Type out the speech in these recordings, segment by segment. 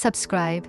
Subscribe,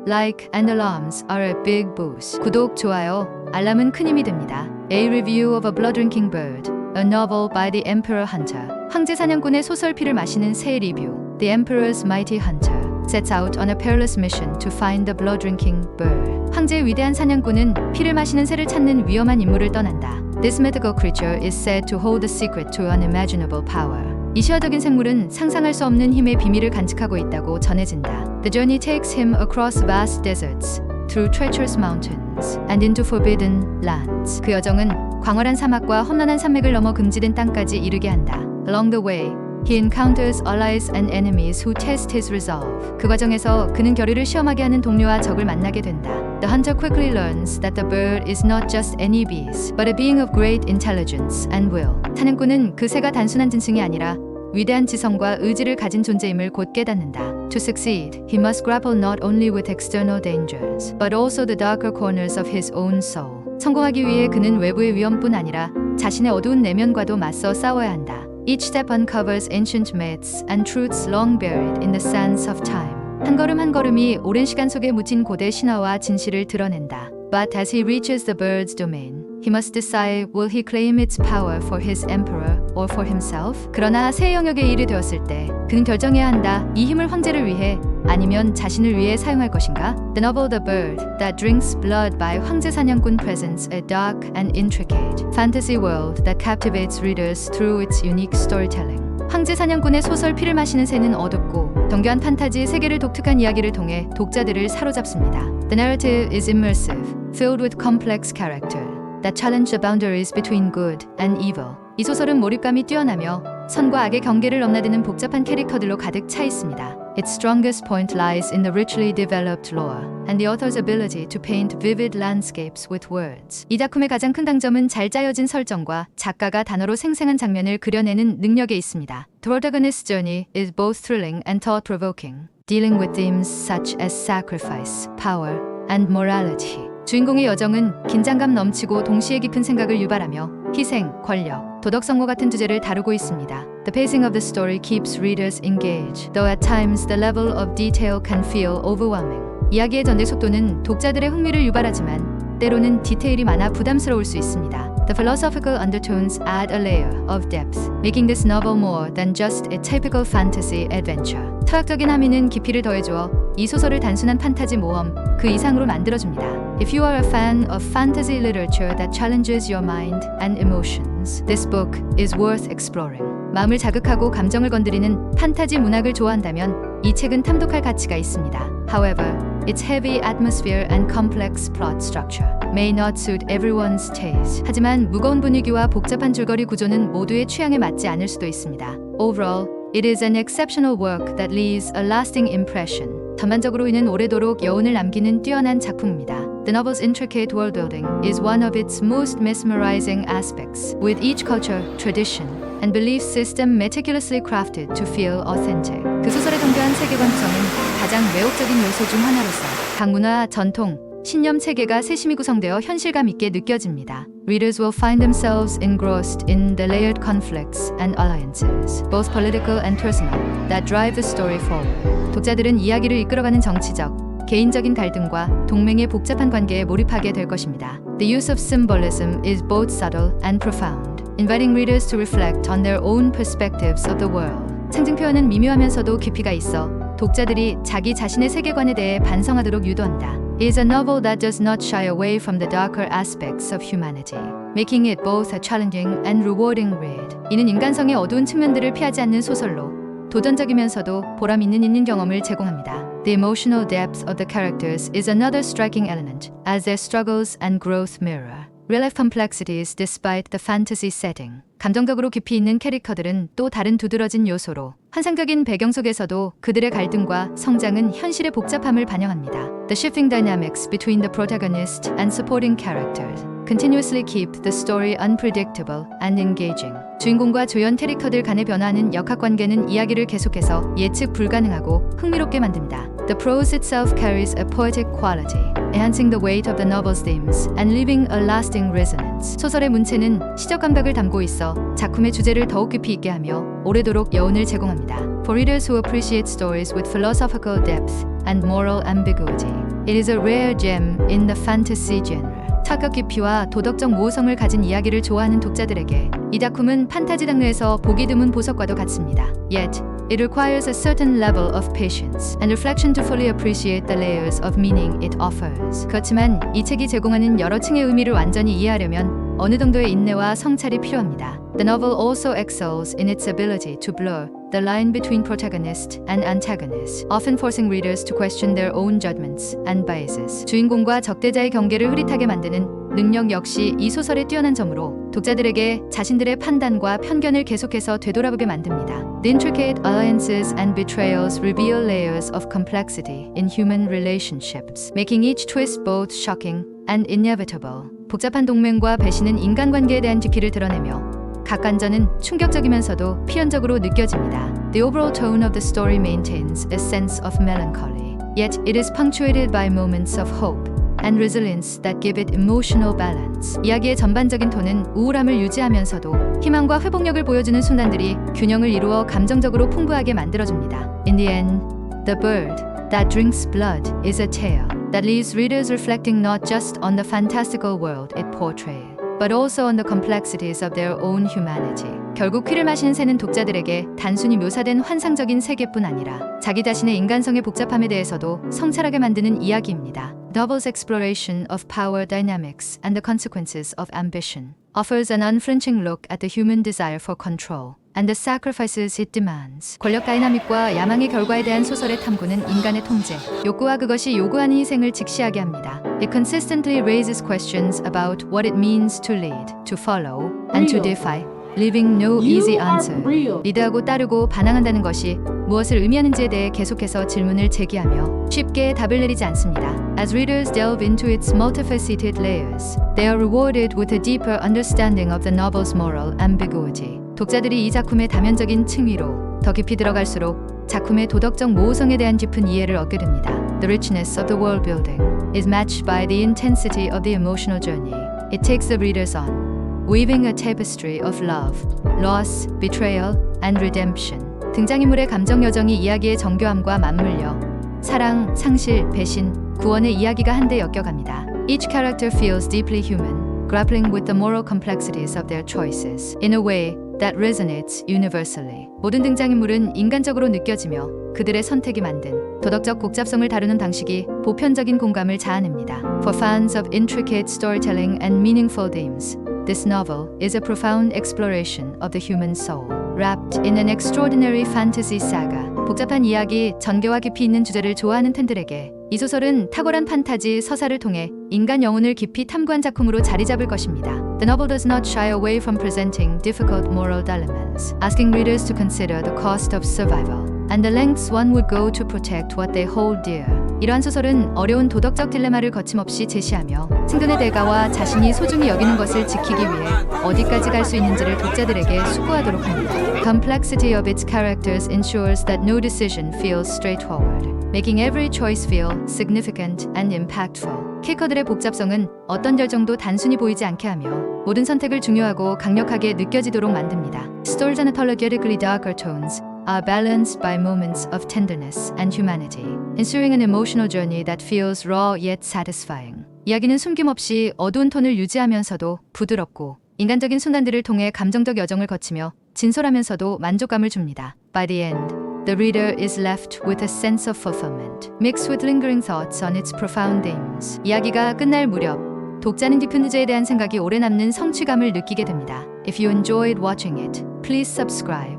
like, and alarms are a big boost. 구독, 좋아요, 알람은 큰 힘이 됩니다. A Review of a Blood-Drinking Bird, a novel by the Emperor Hunter. 황제 사냥꾼의 소설 피를 마시는 새 리뷰. The Emperor's Mighty Hunter sets out on a perilous mission to find the blood-drinking bird. 황제의 위대한 사냥꾼은 피를 마시는 새를 찾는 위험한 임무를 떠난다. This mythical creature is said to hold the secret to unimaginable power. 이 시화적인 생물은 상상할 수 없는 힘의 비밀을 간직하고 있다고 전해진다. The journey takes him across vast deserts, through treacherous mountains, and into forbidden lands. 그 여정은 광활한 사막과 험난한 산맥을 넘어 금지된 땅까지 이르게 한다. Along the way, he encounters allies and enemies who test his resolve. 그 과정에서 그는 결의를 시험하게 하는 동료와 적을 만나게 된다. The hunter quickly learns that the bird is not just any beast, but a being of great intelligence and will. 사냥꾼은 그 새가 단순한 짐승이 아니라 위대한 지성과 의지를 가진 존재임을 곧 깨닫는다. To succeed, he must grapple not only with external dangers, but also the darker corners of his own soul. 성공하기 위해 그는 외부의 위험뿐 아니라 자신의 어두운 내면과도 맞서 싸워야 한다. Each step uncovers ancient myths and truths long buried in the sands of time. 한 걸음 한 걸음이 오랜 시간 속에 묻힌 고대 신화와 진실을 드러낸다. But as he reaches the bird's domain, he must decide will he claim its power for his emperor or for himself? 그러나 새 영역에 이르 되었을 때 그는 결정해야 한다. 이 힘을 황제를 위해 아니면 자신을 위해 사용할 것인가? The novel The Bird That Drinks Blood by 황제 사냥꾼 presents a dark and intricate fantasy world that captivates readers through its unique storytelling. 황제 사냥꾼의 소설 피를 마시는 새는 어둡고 정교한 판타지의 세계를 독특한 이야기를 통해 독자들을 사로잡습니다. The narrative is immersive, filled with complex character that challenge the boundaries between good and evil. 이 소설은 몰입감이 뛰어나며 선과 악의 경계를 넘나드는 복잡한 캐릭터들로 가득 차 있습니다. Its strongest point lies in the richly developed lore and the author's ability to paint vivid landscapes with words. 이 작품의 가장 큰 당점은 잘 짜여진 설정과 작가가 단어로 생생한 장면을 그려내는 능력에 있습니다. The protagonist's journey is both thrilling and thought-provoking, dealing with themes such as sacrifice, power, and morality. 주인공의 여정은 긴장감 넘치고 동시에 깊은 생각을 유발하며 희생, 권력, 도덕성고 같은 주제를 다루고 있습니다. The pacing of the story keeps readers engaged, though at times the level of detail can feel overwhelming. 이야기의 전개 속도는 독자들의 흥미를 유발하지만 때로는 디테일이 많아 부담스러울 수 있습니다. The philosophical undertones add a layer of depth, making this novel more than just a typical fantasy adventure. 철학적인 함의는 깊이를 더해주어 이 소설을 단순한 판타지 모험 그 이상으로 만들어줍니다. If you are a fan of fantasy literature that challenges your mind and emotions, this book is worth exploring. 마음을 자극하고 감정을 건드리는 판타지 문학을 좋아한다면 이 책은 탐독할 가치가 있습니다. However, its heavy atmosphere and complex plot structure may not suit everyone's taste. 하지만 무거운 분위기와 복잡한 줄거리 구조는 모두의 취향에 맞지 않을 수도 있습니다. Overall, it is an exceptional work that leaves a lasting impression. 전반적으로 이는 오래도록 여운을 남기는 뛰어난 작품입니다. The novel's intricate world-building is one of its most mesmerizing aspects, with each culture, tradition, and belief system meticulously crafted to feel authentic. 그 소설의 정교한 세계관 구성은 가장 매혹적인 요소 중 하나로서 각 문화, 전통, 신념 체계가 세심히 구성되어 현실감 있게 느껴집니다. Readers will find themselves engrossed in the layered conflicts and alliances, both political and personal, that drive the story forward. 독자들은 이야기를 이끌어가는 정치적, 개인적인 갈등과 동맹의 복잡한 관계에 몰입하게 될 것입니다. The use of symbolism is both subtle and profound, inviting readers to reflect on their own perspectives of the world. 상징 표현은 미묘하면서도 깊이가 있어 독자들이 자기 자신의 세계관에 대해 반성하도록 유도한다. It is a novel that does not shy away from the darker aspects of humanity, making it both a challenging and rewarding read. 이는 인간성의 어두운 측면들을 피하지 않는 소설로 도전적이면서도 보람 있는 경험을 제공합니다. The emotional depth of the characters is another striking element, as their struggles and growth mirror real-life complexities despite the fantasy setting. 감정적으로 깊이 있는 캐릭터들은 또 다른 두드러진 요소로 환상적인 배경 속에서도 그들의 갈등과 성장은 현실의 복잡함을 반영합니다. The shifting dynamics between the protagonist and supporting characters continuously keep the story unpredictable and engaging. 주인공과 조연 캐릭터들 간의 변화하는 역학관계는 이야기를 계속해서 예측 불가능하고 흥미롭게 만듭니다. The prose itself carries a poetic quality, enhancing the weight of the novel's themes and leaving a lasting resonance. 소설의 문체는 시적 감각을 담고 있어 작품의 주제를 더욱 깊이 있게 하며 오래도록 여운을 제공합니다. For readers who appreciate stories with philosophical depth and moral ambiguity. It is a rare gem in the fantasy genre. 사격 깊이와 도덕적 모호성을 가진 이야기를 좋아하는 독자들에게 이 작품은 판타지 장르에서 보기 드문 보석과도 같습니다. Yet, it requires a certain level of patience and reflection to fully appreciate the layers of meaning it offers. 그렇지만 이 책이 제공하는 여러 층의 의미를 완전히 이해하려면 어느 정도의 인내와 성찰이 필요합니다. The novel also excels in its ability to blur the line between protagonist and antagonist, often forcing readers to question their own judgments and biases. 주인공과 적대자의 경계를 흐릿하게 만드는 능력 역시 이 소설의 뛰어난 점으로 독자들에게 자신들의 판단과 편견을 계속해서 되돌아보게 만듭니다. The intricate alliances and betrayals reveal layers of complexity in human relationships, making each twist both shocking and inevitable. 복잡한 동맹과 배신은 인간관계에 대한 깊이를 드러내며 각 관전은 충격적이면서도 필연적으로 느껴집니다. The overall tone of the story maintains a sense of melancholy, yet it is punctuated by moments of hope and resilience that give it emotional balance. 이야기의 전반적인 톤은 우울함을 유지하면서도 희망과 회복력을 보여주는 순간들이 균형을 이루어 감정적으로 풍부하게 만들어줍니다. In the end, The Bird That Drinks Blood is a tale that leaves readers reflecting not just on the fantastical world it portrays, but also on the complexities of their own humanity. 결국 피를 마시는 새는 독자들에게 단순히 묘사된 환상적인 세계뿐 아니라 자기 자신의 인간성의 복잡함에 대해서도 성찰하게 만드는 이야기입니다. Novel's exploration of power dynamics and the consequences of ambition offers an unflinching look at the human desire for control and the sacrifices it demands. 권력 다이나믹과 야망의 결과에 대한 소설의 탐구는 인간의 통제, 욕구와 그것이 요구하는 희생을 직시하게 합니다. It consistently raises questions about what it means to lead, to follow, and to defy, leaving no easy answer. 리드하고 따르고 반항한다는 것이 무엇을 의미하는지에 대해 계속해서 질문을 제기하며 쉽게 답을 내리지 않습니다. As readers delve into its multifaceted layers, they are rewarded with a deeper understanding of the novel's moral ambiguity. 독자들이 이 작품의 다면적인 층위로 더 깊이 들어갈수록 작품의 도덕적 모호성에 대한 깊은 이해를 얻게 됩니다. The richness of the world building is matched by the intensity of the emotional journey it takes the readers on, weaving a tapestry of love, loss, betrayal, and redemption. 등장인물의 감정 여정이 이야기의 정교함과 맞물려 사랑, 상실, 배신, 구원의 이야기가 한데 엮여갑니다. Each character feels deeply human, grappling with the moral complexities of their choices in a way that resonates universally. 모든 등장인물은 인간적으로 느껴지며 그들의 선택이 만든 도덕적 복잡성을 다루는 방식이 보편적인 공감을 자아냅니다. For fans of intricate storytelling and meaningful themes, this novel is a profound exploration of the human soul, wrapped in an extraordinary fantasy saga. 복잡한 이야기, 전개와 깊이 있는 주제를 좋아하는 팬들에게 이 소설은 탁월한 판타지 서사를 통해 인간 영혼을 깊이 탐구한 작품으로 자리 잡을 것입니다. The novel does not shy away from presenting difficult moral dilemmas, asking readers to consider the cost of survival and the lengths one would go to protect what they hold dear. 이러한 소설은 어려운 도덕적 딜레마를 거침없이 제시하며 생존의 대가와 자신이 소중히 여기는 것을 지키기 위해 어디까지 갈 수 있는지를 독자들에게 수고하도록 합니다. Complexity of its characters ensures that no decision feels straightforward, making every choice feel significant and impactful. 캐릭터들의 복잡성은 어떤 결정도 단순히 보이지 않게 하며 모든 선택을 중요하고 강력하게 느껴지도록 만듭니다. Stories unapologetically darker tones are balanced by moments of tenderness and humanity, ensuring an emotional journey that feels raw yet satisfying. 이야기는 숨김없이 어두운 톤을 유지하면서도 부드럽고 인간적인 순간들을 통해 감정적 여정을 거치며 진솔하면서도 만족감을 줍니다. By the end, the reader is left with a sense of fulfillment, mixed with lingering thoughts on its profound themes. 이야기가 끝날 무렵, 독자는 깊은 주제에 대한 생각이 오래 남는 성취감을 느끼게 됩니다. If you enjoyed watching it, please subscribe,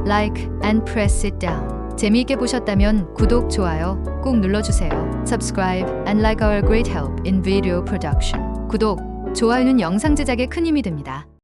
like, and press it down. 재미있게 보셨다면 구독, 좋아요 꼭 눌러주세요. Subscribe and like our great help in video production. 구독, 좋아요는 영상 제작에 큰 힘이 됩니다.